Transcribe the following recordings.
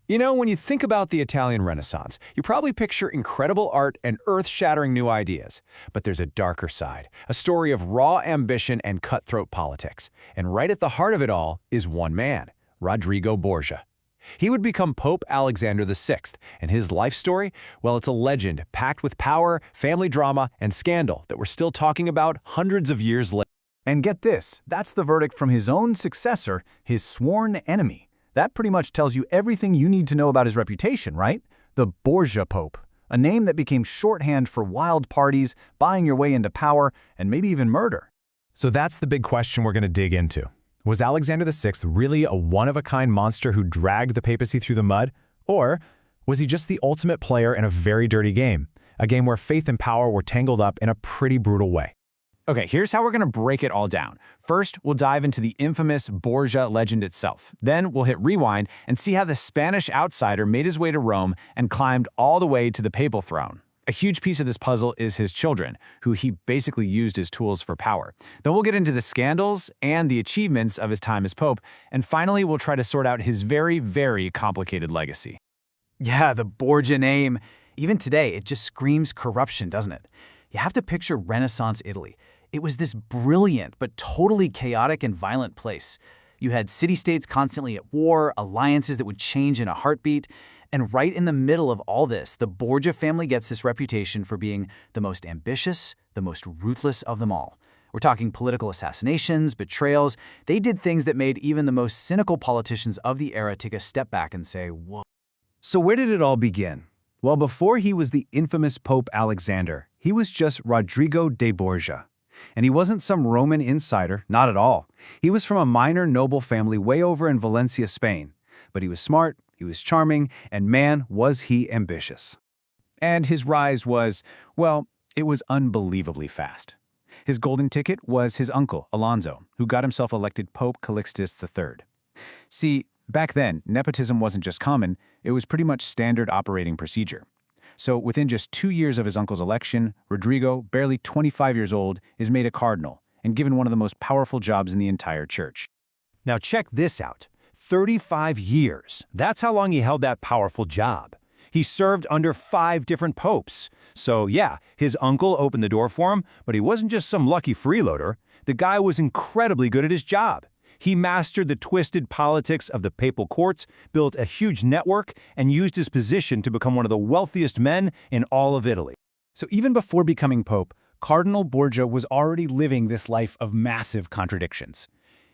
You know, when you think about the Italian Renaissance, you probably picture incredible art and earth-shattering new ideas. But there's a darker side, a story of raw ambition and cutthroat politics. And right at the heart of it all is one man, Rodrigo Borgia. He would become Pope Alexander VI, and his life story, well, it's a legend packed with power, family drama, and scandal that we're still talking about hundreds of years later. And get this, that's the verdict from his own successor, his sworn enemy. That pretty much tells you everything you need to know about his reputation, right? The Borgia Pope, a name that became shorthand for wild parties, buying your way into power, and maybe even murder. So that's the big question we're going to dig into. Was Alexander VI really a one-of-a-kind monster who dragged the papacy through the mud? Or was he just the ultimate player in a very dirty game? A game where faith and power were tangled up in a pretty brutal way. Okay, here's how we're going to break it all down. First, we'll dive into the infamous Borgia legend itself. Then we'll hit rewind and see how the Spanish outsider made his way to Rome and climbed all the way to the papal throne. A huge piece of this puzzle is his children, who he basically used as tools for power. Then we'll get into the scandals and the achievements of his time as pope. And finally, we'll try to sort out his very, very complicated legacy. Yeah, the Borgia name. Even today, it just screams corruption, doesn't it? You have to picture Renaissance Italy. It was this brilliant but totally chaotic and violent place. You had city-states constantly at war, alliances that would change in a heartbeat, and right in the middle of all this, the Borgia family gets this reputation for being the most ambitious, the most ruthless of them all. We're talking political assassinations, betrayals. They did things that made even the most cynical politicians of the era take a step back and say, whoa. So where did it all begin? Well, before he was the infamous Pope Alexander, he was just Rodrigo de Borgia. And he wasn't some Roman insider, not at all. He was from a minor noble family way over in Valencia, Spain. But he was smart, he was charming, and man, was he ambitious. And his rise was, well, it was unbelievably fast. His golden ticket was his uncle, Alonso, who got himself elected Pope Calixtus III. See, back then, nepotism wasn't just common, it was pretty much standard operating procedure. So within just 2 years of his uncle's election, Rodrigo, barely 25 years old, is made a cardinal and given one of the most powerful jobs in the entire church. Now check this out. 35 years. That's how long he held that powerful job. He served under 5 different popes. So yeah, his uncle opened the door for him, but he wasn't just some lucky freeloader. The guy was incredibly good at his job. He mastered the twisted politics of the papal courts, built a huge network, and used his position to become one of the wealthiest men in all of Italy. So even before becoming pope, Cardinal Borgia was already living this life of massive contradictions.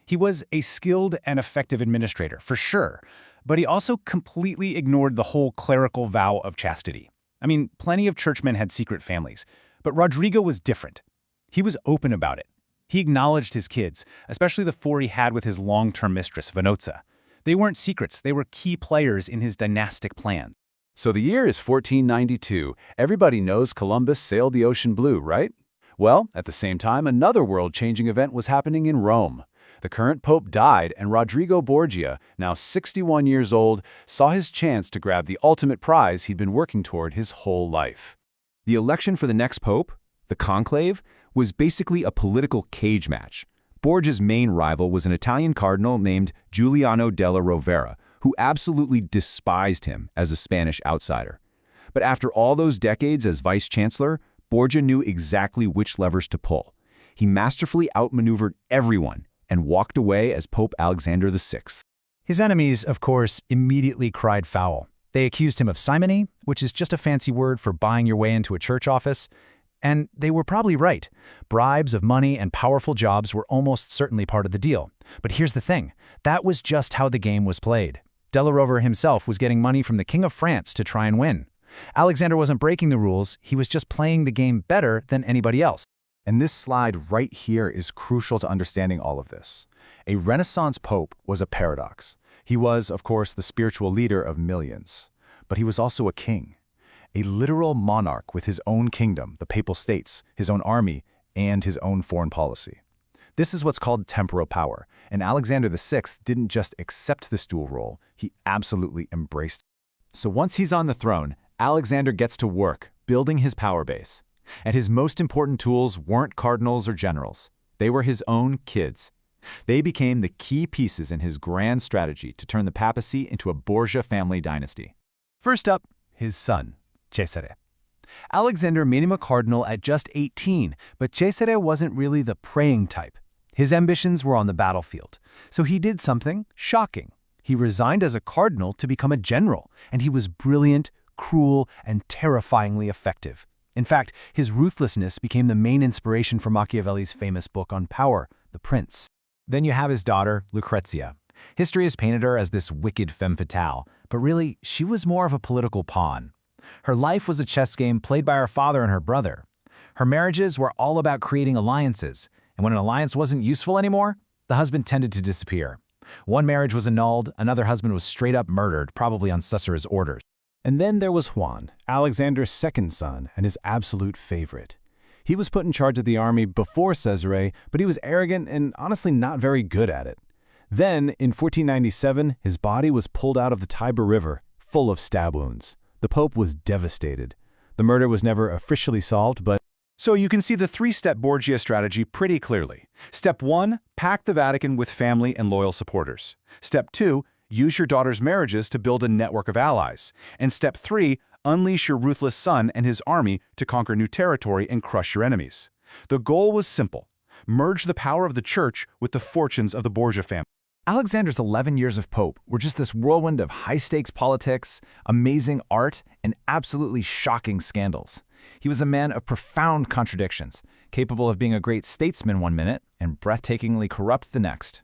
He was a skilled and effective administrator, for sure, but he also completely ignored the whole clerical vow of chastity. I mean, plenty of churchmen had secret families, but Rodrigo was different. He was open about it. He acknowledged his kids, especially the 4 he had with his long-term mistress, Vannozza. They weren't secrets, they were key players in his dynastic plans. So the year is 1492. Everybody knows Columbus sailed the ocean blue, right? Well, at the same time, another world-changing event was happening in Rome. The current pope died, and Rodrigo Borgia, now 61 years old, saw his chance to grab the ultimate prize he'd been working toward his whole life. The election for the next pope, the conclave, was basically a political cage match. Borgia's main rival was an Italian cardinal named Giuliano della Rovera, who absolutely despised him as a Spanish outsider. But after all those decades as Vice-Chancellor, Borgia knew exactly which levers to pull. He masterfully outmaneuvered everyone and walked away as Pope Alexander VI. His enemies, of course, immediately cried foul. They accused him of simony, which is just a fancy word for buying your way into a church office. And they were probably right. Bribes of money and powerful jobs were almost certainly part of the deal. But here's the thing. That was just how the game was played. Della Rovera himself was getting money from the King of France to try and win. Alexander wasn't breaking the rules, he was just playing the game better than anybody else. And this slide right here is crucial to understanding all of this. A Renaissance pope was a paradox. He was, of course, the spiritual leader of millions. But he was also a king. A literal monarch with his own kingdom, the Papal States, his own army, and his own foreign policy. This is what's called temporal power, and Alexander VI didn't just accept this dual role, he absolutely embraced it. So once he's on the throne, Alexander gets to work, building his power base. And his most important tools weren't cardinals or generals. They were his own kids. They became the key pieces in his grand strategy to turn the papacy into a Borgia family dynasty. First up, his son, Cesare. Alexander made him a cardinal at just 18, but Cesare wasn't really the praying type. His ambitions were on the battlefield, so he did something shocking. He resigned as a cardinal to become a general, and he was brilliant, cruel, and terrifyingly effective. In fact, his ruthlessness became the main inspiration for Machiavelli's famous book on power, The Prince. Then you have his daughter, Lucrezia. History has painted her as this wicked femme fatale, but really, she was more of a political pawn. Her life was a chess game played by her father and her brother. Her marriages were all about creating alliances, and when an alliance wasn't useful anymore, the husband tended to disappear. One marriage was annulled, another husband was straight up murdered, probably on Sussura's orders. And then there was Juan, Alexander's second son and his absolute favorite. He was put in charge of the army before Cesare, but he was arrogant and honestly not very good at it. Then, in 1497, his body was pulled out of the Tiber River, full of stab wounds. The Pope was devastated. The murder was never officially solved, but So you can see the three-step Borgia strategy pretty clearly. Step 1, pack the Vatican with family and loyal supporters. Step 2, use your daughter's marriages to build a network of allies. And Step 3, unleash your ruthless son and his army to conquer new territory and crush your enemies. The goal was simple: merge the power of the church with the fortunes of the Borgia family. Alexander's 11 years of pope were just this whirlwind of high-stakes politics, amazing art, and absolutely shocking scandals. He was a man of profound contradictions, capable of being a great statesman one minute and breathtakingly corrupt the next.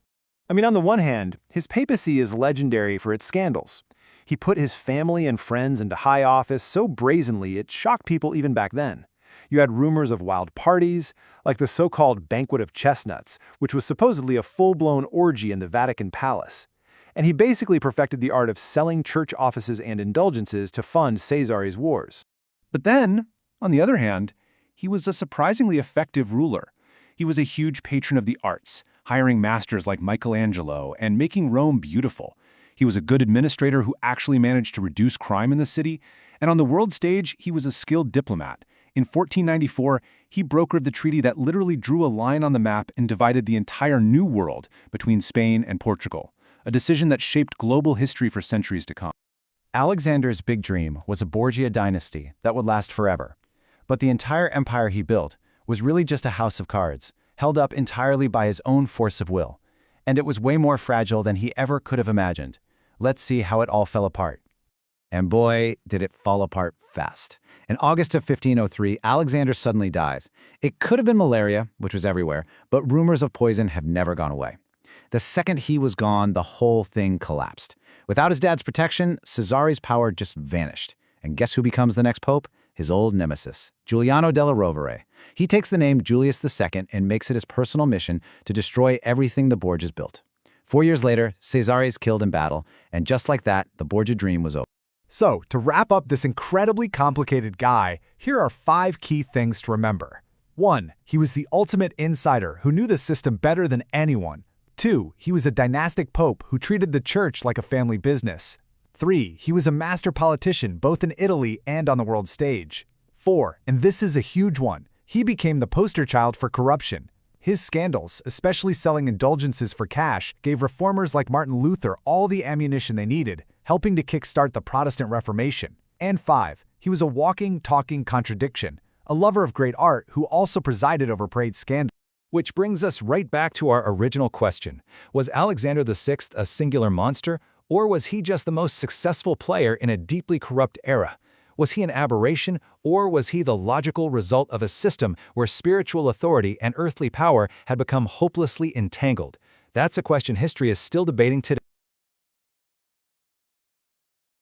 I mean, on the one hand, his papacy is legendary for its scandals. He put his family and friends into high office so brazenly it shocked people even back then. You had rumors of wild parties, like the so-called Banquet of Chestnuts, which was supposedly a full-blown orgy in the Vatican Palace. And he basically perfected the art of selling church offices and indulgences to fund Caesare's wars. But then, on the other hand, he was a surprisingly effective ruler. He was a huge patron of the arts, hiring masters like Michelangelo and making Rome beautiful. He was a good administrator who actually managed to reduce crime in the city, and on the world stage, he was a skilled diplomat. In 1494, he brokered the treaty that literally drew a line on the map and divided the entire New World between Spain and Portugal, a decision that shaped global history for centuries to come. Alexander's big dream was a Borgia dynasty that would last forever. But the entire empire he built was really just a house of cards, held up entirely by his own force of will. And it was way more fragile than he ever could have imagined. Let's see how it all fell apart. And boy, did it fall apart fast. In August of 1503, Alexander suddenly dies. It could have been malaria, which was everywhere, but rumors of poison have never gone away. The second he was gone, the whole thing collapsed. Without his dad's protection, Cesare's power just vanished. And guess who becomes the next pope? His old nemesis, Giuliano della Rovere. He takes the name Julius II and makes it his personal mission to destroy everything the Borgias built. 4 years later, Cesare is killed in battle, and just like that, the Borgia dream was over. So, to wrap up this incredibly complicated guy, here are 5 key things to remember. 1. He was the ultimate insider who knew the system better than anyone. 2. He was a dynastic pope who treated the church like a family business. 3. He was a master politician both in Italy and on the world stage. 4. And this is a huge one. He became the poster child for corruption. His scandals, especially selling indulgences for cash, gave reformers like Martin Luther all the ammunition they needed, helping to kickstart the Protestant Reformation. And 5. He was a walking, talking contradiction, a lover of great art who also presided over parade scandals. Which brings us right back to our original question. Was Alexander VI a singular monster, or was he just the most successful player in a deeply corrupt era? Was he an aberration, or was he the logical result of a system where spiritual authority and earthly power had become hopelessly entangled? That's a question history is still debating today.